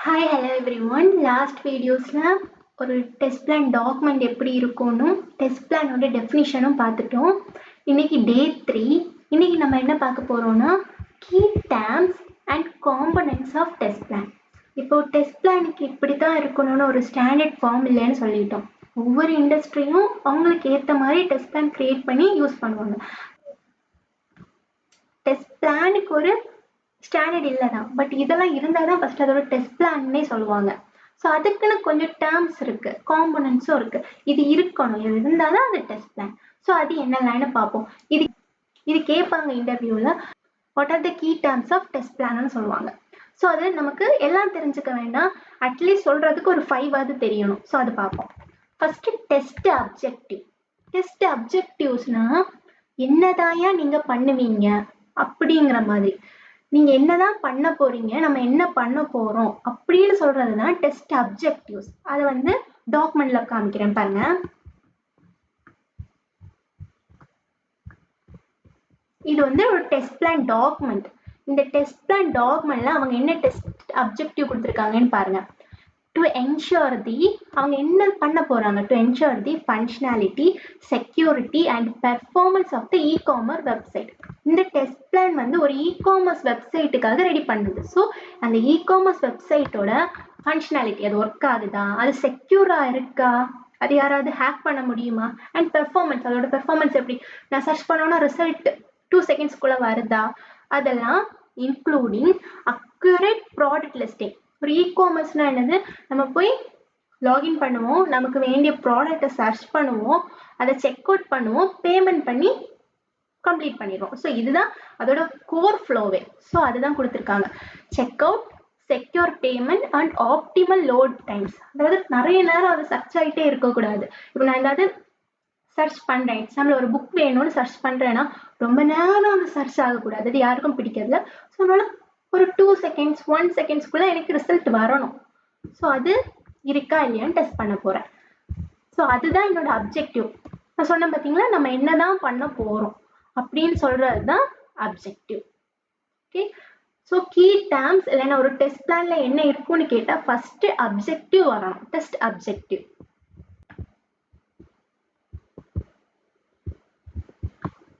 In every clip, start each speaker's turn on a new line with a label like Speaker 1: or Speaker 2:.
Speaker 1: Hi hello every one. Last வீடியோஸில் ஒரு test plan document எப்படி இருக்கும்னு டெஸ்ட் பிளானோட டெஃபினிஷனும் பார்த்துட்டோம். இன்னைக்கு டே 3. இன்னைக்கு நம்ம என்ன பார்க்க போகிறோம்னா key terms and components of test plan. இப்போ டெஸ்ட் பிளானுக்கு இப்படி தான் இருக்கணும்னு ஒரு ஸ்டாண்டர்ட் ஃபார்ம் இல்லைன்னு சொல்லிட்டோம். ஒவ்வொரு இண்டஸ்ட்ரியும் அவங்களுக்கு ஏற்ற மாதிரி டெஸ்ட் பிளான் க்ரியேட் பண்ணி யூஸ் பண்ணுவாங்க. டெஸ்ட் பிளானுக்கு ஒரு ஸ்டாண்டர்ட் இல்லை தான், பட் இதெல்லாம் இருந்தால் தான் ஃபர்ஸ்ட் அதோட டெஸ்ட் பிளான்னே சொல்லுவாங்க. ஸோ அதுக்குன்னு கொஞ்சம் டேர்ம்ஸ் இருக்கு, காம்பனன்ட்ஸும் இருக்கு. இது இருக்கணும், இது இருந்தால் தான் அது டெஸ்ட் பிளான். ஸோ அது என்னென்னு பார்ப்போம். இது கேட்பாங்க இன்டர்வியூவில், what are the key terms of test பிளான்னு சொல்லுவாங்க. ஸோ அது நமக்கு எல்லாம் தெரிஞ்சுக்க வேண்டாம், அட்லீஸ்ட் சொல்றதுக்கு ஒரு 5 தெரியணும். ஸோ அது பார்ப்போம். First test objective. டெஸ்ட் அப்ஜெக்டிவ்ஸ்னா என்னதாயா நீங்க பண்ணுவீங்க அப்படிங்கிற மாதிரி, நீங்க என்னதான் பண்ண போறீங்க, நம்ம என்ன பண்ண போறோம் அப்படின்னு சொல்றதுதான் டெஸ்ட் அப்ஜெக்டிவ்ஸ். அதை டாக்குமெண்ட்ல காமிக்கிறேன் பாருங்க. இது ஒரு டெஸ்ட் பிளான் டாக்குமெண்ட். இந்த டெஸ்ட் பிளான் டாக்குமெண்ட்ல அவங்க என்ன டெஸ்ட் அப்ஜெக்டிவ் கொடுத்துருக்காங்கன்னு பாருங்க. டு என்ஷூர் தி, அவங்க என்ன பண்ண போறாங்க, to ensure the functionality, security and performance of the e-commerce website. இந்த டெஸ்ட் பிளான் ஒரு இ-காமர்ஸ் வெப்சைட்டுக்காக ரெடி பண்ணுது. ஸோ அந்த இ-காமர்ஸ் வெப்சைட்டோட ஃபங்க்ஷனாலிட்டி, அது ஒர்க் ஆகுதா, அது செக்யூரா இருக்கா, அது யாராவது ஹேக் பண்ண முடியுமா, அண்ட் பெர்ஃபார்மன்ஸ், அதோட பெர்ஃபார்மன்ஸ் எப்படி, நான் சர்ச் பண்ணோன்னா ரிசல்ட் 2 செகண்ட்ஸ்குள்ள வருதா, அதெல்லாம் இன்க்ளூடிங் அக்யூரேட் ப்ராடக்ட் லிஸ்டிங். ஒரு இ-காமர்ஸ்னா என்னது, நம்ம போய் லாகின் பண்ணுவோம், நமக்கு வேண்டிய ப்ராடக்டை சர்ச் பண்ணுவோம், அதை செக் அவுட் பண்ணுவோம், பேமெண்ட் பண்ணி கம்ப்ளீட் பண்ணிடுவோம். ஸோ இதுதான் அதோட கோர் ஃப்ளோவே. ஸோ அதுதான் கொடுத்துருக்காங்க. Check out, secure payment and optimal load times. அதாவது நிறைய நேரம் அது சர்ச் ஆகிட்டே இருக்கக்கூடாது. இப்போ நான் ஏதாவது சர்ச் பண்ணுறேன், எக்ஸாம்பிள் ஒரு புக் வேணும்னு சர்ச் பண்ணுறேன்னா ரொம்ப நேரம் அது சர்ச் ஆகக்கூடாது, அது யாருக்கும் பிடிக்கிறதுல. ஸோ அதனால ஒரு 2 செகண்ட்ஸ் 1 செகண்ட்ஸ்குள்ள எனக்கு ரிசல்ட் வரணும். ஸோ அது இருக்கா இல்லையான்னு டெஸ்ட் பண்ண போறேன். ஸோ அதுதான் என்னோட அப்ஜெக்டிவ். நான் சொன்னேன் பார்த்தீங்களா, நம்ம என்னதான் பண்ண போறோம் அப்படின்னு சொல்றது தான் objective. Okay, so key terms இல்லைன்னா ஒரு டெஸ்ட் பிளான்ல என்ன இருக்கும்னு கேட்டா ஃபர்ஸ்ட் அப்ஜெக்டிவ் வரணும், test objective.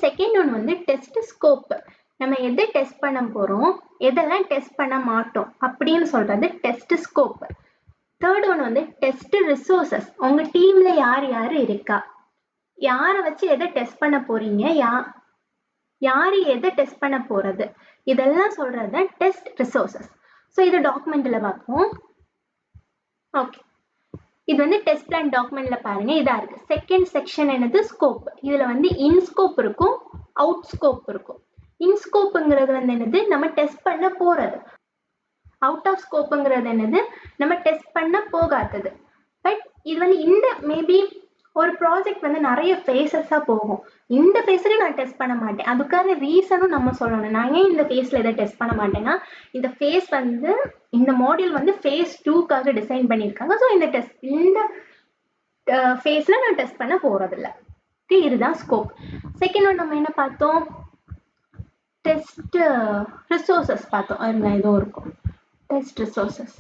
Speaker 1: Second one test scope. நம்ம எதை டெஸ்ட் பண்ண போறோம், எதெல்லாம் டெஸ்ட் பண்ண மாட்டோம் அப்படின்னு சொல்றது test scope. Third one test resources. உங்க டீம்ல யார் யார் இருக்கா, யாரை வச்சு எதை டெஸ்ட் பண்ண போறீங்க, யாரு எதை டெஸ்ட் பண்ண போறது, இதெல்லாம் சொல்றது டெஸ்ட் ரிசோர்சஸ். ஸோ இது டாக்குமெண்ட்ல பார்ப்போம். ஓகே, இது டெஸ்ட் பிளான் டாக்குமெண்ட்ல பாருங்க, இதா இருக்கு. செகண்ட் செக்ஷன் என்னது, ஸ்கோப். இதுல இன் ஸ்கோப் இருக்கும், அவுட் ஸ்கோப் இருக்கும். இன் ஸ்கோப்ங்கிறது என்னது, நம்ம டெஸ்ட் பண்ண போறது. அவுட் ஆஃப் ஸ்கோப்ங்கிறது என்னது, நம்ம டெஸ்ட் பண்ண போகாதது. பட் இது இந்த மேபி ஒரு ப்ராஜெக்ட் நிறைய ஃபேஸஸா போகும். இந்த ஃபேஸ்ல நான் டெஸ்ட் பண்ண மாட்டேன், அதுக்கான ரீசனும் நம்ம சொல்லணும். நான் ஏன் இந்த ஃபேஸ்ல இதை டெஸ்ட் பண்ண மாட்டேன்னா, இந்த ஃபேஸ் இந்த மாடியூல் ஃபேஸ் 2க்காக டிசைன் பண்ணியிருக்காங்க. ஸோ இந்த ஃபேஸ்ல நான் டெஸ்ட் பண்ண போறதில்லை. ஓகே, இதுதான் ஸ்கோப். செகண்ட் ஒன் நம்ம என்ன பார்த்தோம், டெஸ்ட் ரிசோர்சஸ் பார்த்தோம். ஏதோ இருக்கும் டெஸ்ட் ரிசோர்சஸ்.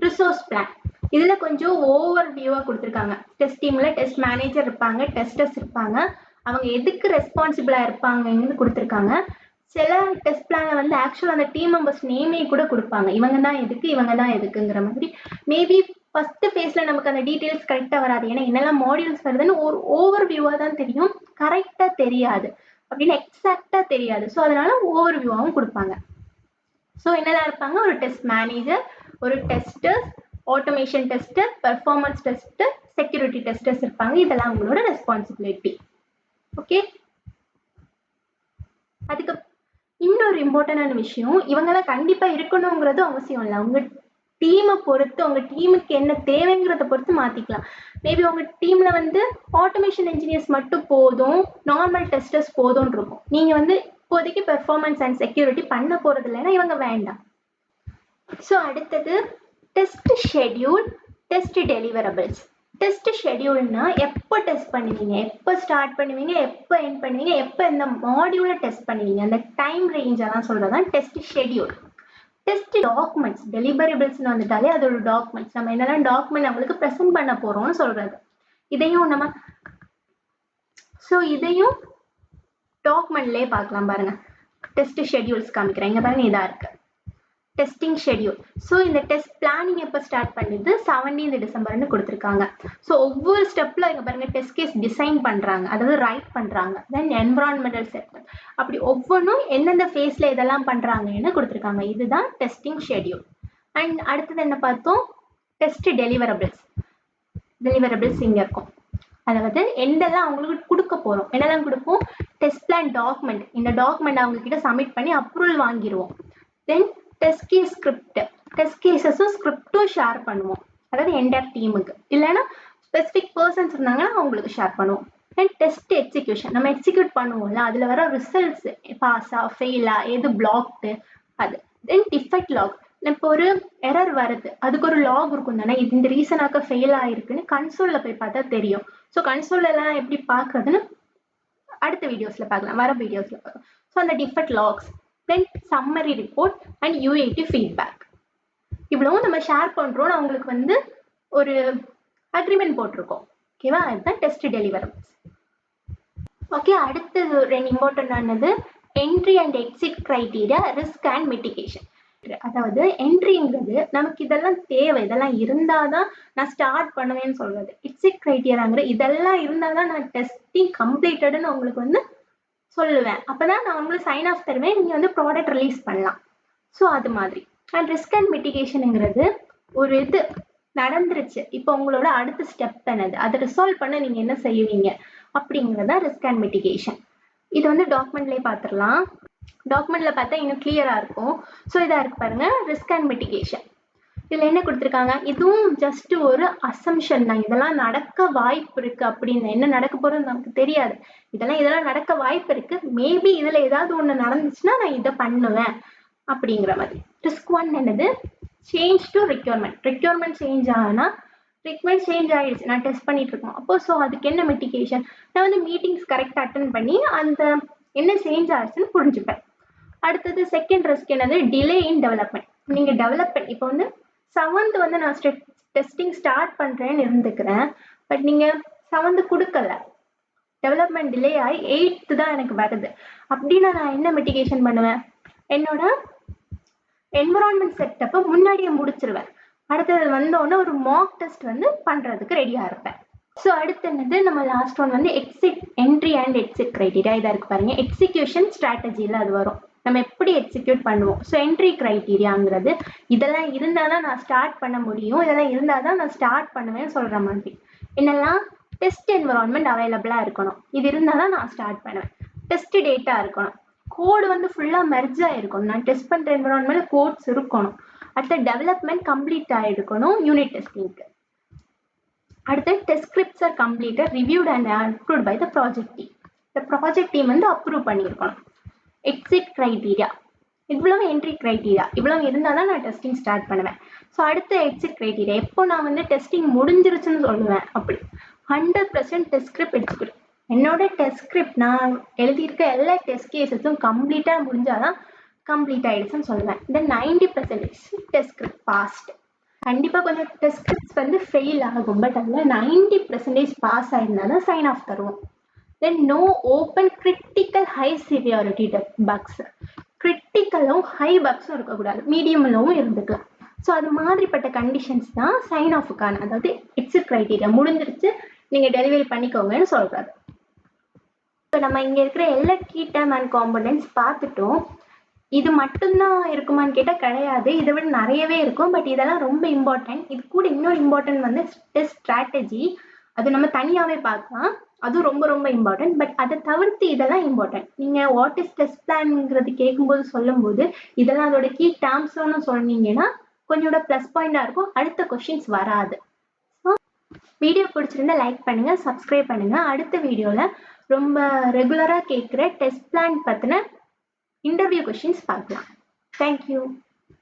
Speaker 1: Resource plan. இதுல கொஞ்சம் ஓவர் வியூவா கொடுத்துருக்காங்க. டெஸ்ட் டீம்ல டெஸ்ட் மேனேஜர் இருப்பாங்க, டெஸ்டர்ஸ் இருப்பாங்க, அவங்க எதுக்கு ரெஸ்பான்சிபிளா இருப்பாங்கன்னு கொடுத்துருக்காங்க. சில டெஸ்ட் பிளான்ல ஆக்சுவலா அந்த டீம் மெம்பர்ஸ் நேமே கூட கொடுப்பாங்க, இவங்க தான் எதுக்கு, இவங்க தான் எதுக்குங்கிற மாதிரி. மேபி ஃபர்ஸ்ட் ஃபேஸ்ல நமக்கு அந்த டீடைல்ஸ் கரெக்டா வராது, ஏன்னா என்னெல்லாம் மாடியூல்ஸ் வருதுன்னு ஒரு ஓவர் வியூவா தான் தெரியும், கரெக்டா தெரியாது, அப்படின்னு எக்ஸாக்டா தெரியாது. ஸோ அதனால ஓவர் வியூவாகவும் கொடுப்பாங்க. ஸோ என்னதான் இருப்பாங்க, ஒரு டெஸ்ட் மேனேஜர், ஒரு testers, automation tester, performance tester, security testers இருப்பாங்க. இதெல்லாம் அவங்களோட ரெஸ்பான்சிபிலிட்டி. ஓகே, அதுக்கு இன்னொரு இம்பார்ட்டன்டான விஷயம், இவங்கெல்லாம் கண்டிப்பா இருக்கணுங்கிறது அவசியம் இல்லை. உங்க டீமை பொறுத்து, உங்க டீமுக்கு என்ன தேவைங்கிறத பொறுத்து மாத்திக்கலாம். மேபி உங்க டீம்ல ஆட்டோமேஷன் இன்ஜினியர்ஸ் மட்டும் போதும், நார்மல் டெஸ்டர்ஸ் போதும்னு இருக்கும். நீங்க இப்போதைக்கு பெர்ஃபார்மன்ஸ் அண்ட் செக்யூரிட்டி பண்ண போறது இல்லைன்னா இவங்க வேண்டாம். ஸோ அடுத்தது test schedule, test deliverables. Test ஷெட்யூல்னா எப்போ டெஸ்ட் பண்ணுவீங்க, எப்போ ஸ்டார்ட் பண்ணுவீங்க, எப்போ எண்ட் பண்ணுவீங்க, எப்போ இந்த மாடியூலை டெஸ்ட் பண்ணுவீங்க, அந்த டைம் ரேஞ்ச் எல்லாம் சொல்றதுதான் டெஸ்ட் ஷெட்யூல். டெஸ்ட் டாக்குமெண்ட்ஸ், டெலிவரபிள்ஸ்னு வந்துட்டாலே அது ஒரு டாக்குமெண்ட்ஸ். நம்ம என்னெல்லாம் டாக்குமெண்ட் அவங்களுக்கு ப்ரெசென்ட் பண்ண போறோம்னு சொல்றது. இதையும் டாக்குமெண்ட்லயே பார்க்கலாம் பாருங்க. டெஸ்ட் ஷெட்யூல்ஸ் காமிக்கிறேன். இங்க பாருங்க, இதா இருக்கு டெஸ்டிங் ஷெட்யூல். ஸோ இந்த டெஸ்ட் பிளானிங் எப்போ ஸ்டார்ட் பண்ணுது, 17 டிசம்பர்னு கொடுத்துருக்காங்க. ஸோ ஒவ்வொரு ஸ்டெப்ல இங்க பாருங்க டெஸ்ட் கேஸ் டிசைன் பண்றாங்க, அதாவது ரைட் பண்றாங்க. தென் என்விரான்மெண்டல் செட்டப், அப்படி ஒவ்வொன்றும் எந்தெந்த ஃபேஸ்ல இதெல்லாம் பண்றாங்கன்னு கொடுத்துருக்காங்க. இதுதான் டெஸ்டிங் ஷெட்யூல். அண்ட் அடுத்தது என்ன பார்த்தோம், டெஸ்ட் டெலிவரபிள்ஸ். டெலிவரபிள்ஸ் இங்க இருக்கும், அதாவது எந்தெல்லாம் அவங்களுக்கு கொடுக்க போறோம், என்னெல்லாம் கொடுப்போம், டெஸ்ட் பிளான் டாக்குமெண்ட். இந்த டாக்குமெண்ட் அவங்க கிட்ட சப்மிட் பண்ணி அப்ரூவல் வாங்கிடுவோம். Then test case script, test கேசஸும் ஸ்கிரிப்டும் ஷேர் பண்ணுவோம், அதாவது என்டையர் டீமுக்கு. இல்லைன்னா ஸ்பெசிஃபிக் பர்சன்ஸ் இருந்தாங்கன்னா அவங்களுக்கு ஷேர் பண்ணுவோம். தென் டெஸ்ட் எக்ஸிக்யூஷன், நம்ம எக்ஸிக்யூட் பண்ணுவோம்ல, அதுல வர ரிசல்ட்ஸ் பாஸா ஃபெயிலா, எது பிளாக்டு அது. தென் டிஃபெக்ட் லாக், இப்போ ஒரு எரர் வருது, அதுக்கு ஒரு லாக் இருக்கும் தானே, இந்த ரீசனாக்க ஃபெயில் ஆயிருக்குன்னு கன்சோல்ல போய் பார்த்தா தெரியும். ஸோ கன்சோல்ல எல்லாம் எப்படி பார்க்கறதுன்னு அடுத்த வீடியோஸ்ல பார்க்கலாம், வர வீடியோஸ்ல பார்க்கலாம். ஸோ அந்த defect logs, then summary report and UAT feedback, இவ்வளவும் நம்ம ஷேர் பண்றோம். அவங்களுக்கு வந்து ஒரு அக்ரிமெண்ட் போட்டிருக்கோம். ஓகேவா, அதுதான் டெஸ்ட் டெலிவரபிள்ஸ். ஓகே, அடுத்தது ரெண்டு இம்பார்ட்டன்ட் ஆனது entry and exit criteria, risk and mitigation. அதாவது என்ட்ரிங்கிறது நமக்கு இதெல்லாம் தேவை, இதெல்லாம் இருந்தாதான் நான் ஸ்டார்ட் பண்ணுவேன்னு சொல்றது. எக்ஸிட் கிரைட்டீரியாங்கிற இதெல்லாம் இருந்தாதான் நான் டெஸ்டிங் கம்ப்ளீட்டட்னு உங்களுக்கு வந்து சொல்லுவேன். அப்பதான் நான் உங்களுக்கு சைன் ஆஃப் தருவேன், நீங்க வந்து ப்ராடக்ட் ரிலீஸ் பண்ணலாம். ஸோ அது மாதிரி. அண்ட் ரிஸ்க் அண்ட் மிட்டிகேஷனுங்கிறது ஒரு இது நடந்துருச்சு, இப்போ உங்களோட அடுத்த ஸ்டெப் என்னது, அதை ரிசால்வ் பண்ண நீங்க என்ன செய்வீங்க அப்படிங்கிறதா ரிஸ்க் அண்ட் மிட்டிகேஷன். இது வந்து டாக்குமெண்ட்லேயே பார்த்துடலாம். டாக்குமெண்ட்ல பார்த்தா இன்னும் கிளியரா இருக்கும். ஸோ இதா இருக்கு பாருங்க, ரிஸ்க் அண்ட் மிட்டிகேஷன். இதுல என்ன கொடுத்துருக்காங்க, இதுவும் ஜஸ்ட் ஒரு அசம்ஷன் தான், இதெல்லாம் நடக்க வாய்ப்பு இருக்கு அப்படின்னு. என்ன நடக்க போறது நமக்கு தெரியாது, இதெல்லாம் நடக்க வாய்ப்பு இருக்கு, மேபி இதுல ஏதாவது ஒண்ணு நடந்துச்சுன்னா நான் இதை பண்ணுவேன் அப்படிங்கிற மாதிரி. ரிஸ்க் ஒன் என்னது, change to requirement. Requirement change ஆனா, ரெக்யர்மெண்ட் சேஞ்ச் ஆயிடுச்சு, நான் டெஸ்ட் பண்ணிட்டு இருக்கோம் அப்போ. ஸோ அதுக்கு என்ன மிட்டிகேஷன், நான் வந்து மீட்டிங்ஸ் கரெக்டாக அட்டன் பண்ணி அந்த என்ன சேஞ்ச் ஆயிடுச்சுன்னு புரிஞ்சுப்பேன். அடுத்தது செகண்ட் ரிஸ்க் என்னது, டிலே இன் டெவலப்மெண்ட். நீங்க டெவலப்மெண்ட் இப்போ வந்து 7th வந்து நான் டெஸ்டிங் ஸ்டார்ட் பண்றேன்னு இருந்துக்கிறேன், பட் நீங்க 7th கொடுக்கல, டெவலப்மெண்ட் டிலே ஆகி 8th தான் எனக்கு வருது அப்படின்னா நான் என்ன மிட்டிகேஷன் பண்ணுவேன், என்னோட என்விரான்மெண்ட் செட்டப்பை முன்னாடியே முடிச்சிருவேன். அடுத்தது வந்தோடனே ஒரு மாக் டெஸ்ட் வந்து பண்றதுக்கு ரெடியா இருப்பேன். ஸோ அடுத்து என்னது, நம்ம லாஸ்ட் ஒன் வந்து என்ட்ரி அண்ட் எக்ஸிட் கிரைட்டீரியா. இதாக இருக்கு பாருங்க, எக்ஸிக்யூஷன் ஸ்ட்ராட்டஜியில் அது வரும், நம்ம எப்படி எக்ஸிக்யூட் பண்ணுவோம். ஸோ என்ட்ரி கிரைட்டீரியாங்கிறது இதெல்லாம் இருந்தால் தான் நான் ஸ்டார்ட் பண்ண முடியும், இதெல்லாம் இருந்தால் தான் நான் ஸ்டார்ட் பண்ணுவேன் சொல்கிற மாதிரி. என்னெல்லாம், டெஸ்ட் என்விரான்மெண்ட் அவைலபிளாக இருக்கணும், இது இருந்தால் தான் நான் ஸ்டார்ட் பண்ணுவேன். டெஸ்ட் டேட்டா இருக்கணும், கோடு வந்து ஃபுல்லாக மெர்ஜ் ஆகிருக்கணும், நான் டெஸ்ட் பண்ணுற என்விரான்மெண்ட் கோட்ஸ் இருக்கணும். அடுத்த டெவலப்மெண்ட் கம்ப்ளீட் ஆகிருக்கணும் யூனிட் டெஸ்டிங்க்கு. அடுத்து test scripts are completed, reviewed and approved by the project team. இந்த ப்ராஜெக்ட் டீம் வந்து அப்ரூவ் பண்ணியிருக்கணும். எக்ஸிட் கிரைட்டீரியா, இவ்வளவு என்ட்ரி கிரைட்டீரியா, இவ்வளவு இருந்தால் தான் நான் டெஸ்டிங் ஸ்டார்ட் பண்ணுவேன். ஸோ அடுத்த எக்ஸிட் கிரைட்டீரியா, எப்போ நான் வந்து டெஸ்டிங் முடிஞ்சிருச்சுன்னு சொல்லுவேன். அப்படி 100% டெஸ்ட் ஸ்கிரிப்ட் எக்ஸிக்யூட், என்னோட டெஸ்ட் ஸ்கிரிப்ட் நான் எழுதியிருக்க எல்லா டெஸ்ட் கேஸஸும் கம்ப்ளீட்டாக முடிஞ்சாதான் கம்ப்ளீட் ஆயிடுச்சுன்னு சொல்லுவேன். Then 90% test script passed. கண்டிப்பாக கொஞ்சம் டெஸ்ட் ஸ்கிரிப்ட்ஸ் வந்து ஃபெயில் ஆகும், பட் அதில் 90% பாஸ் ஆயிருந்தாலும் சைன் ஆஃப் தருவோம். Then no open critical high severity bugs. கிரிட்டிக்கலும் ஹை பக்ஸும் இருக்கக்கூடாது, மீடியம்லவும் இருந்துக்கலாம். ஸோ அது மாதிரிப்பட்ட கண்டிஷன்ஸ் தான் சைன் ஆஃபுக்கான, அதாவது எக்ஸிட் கிரைட்டீரியா முடிஞ்சிருச்சு நீங்கள் டெலிவரி பண்ணிக்கோங்கன்னு சொல்கிறாரு. ஸோ நம்ம இங்கே இருக்கிற எல்லா கீ டேர்ம் அண்ட் காம்பனன்ட்ஸ் பார்த்துட்டோம். இது மட்டும்தான் இருக்குமான்னு கேட்டால் கிடையாது, இதை விட நிறையவே இருக்கும். பட் இதெல்லாம் ரொம்ப இம்பார்ட்டன்ட். இது கூட இன்னொரு இம்பார்ட்டன்ட் வந்து டெஸ்ட் ஸ்ட்ராட்டஜி, அது நம்ம தனியாகவே பார்க்கலாம், அதுவும் ரொம்ப ரொம்ப இம்பார்ட்டன்ட். பட் அதை தவிர்த்து இதெல்லாம் இம்பார்ட்டன்ட். நீங்கள் வாட் இஸ் டெஸ்ட் பிளான்ங்கிறது கேட்கும்போது சொல்லும்போது இதெல்லாம் அதோட கீ டேர்ம்ஸ்னு சொன்னீங்கன்னா கொஞ்சோட ப்ளஸ் பாயிண்டாக இருக்கும், அடுத்த கொஷின்ஸ் வராது. ஸோ வீடியோ பிடிச்சிருந்தா லைக் பண்ணுங்கள், சப்ஸ்கிரைப் பண்ணுங்கள். அடுத்த வீடியோவில் ரொம்ப ரெகுலராக கேட்குற டெஸ்ட் பிளான் பற்றின இன்டர்வியூ கொஷின்ஸ் பார்க்கலாம். தேங்க்யூ.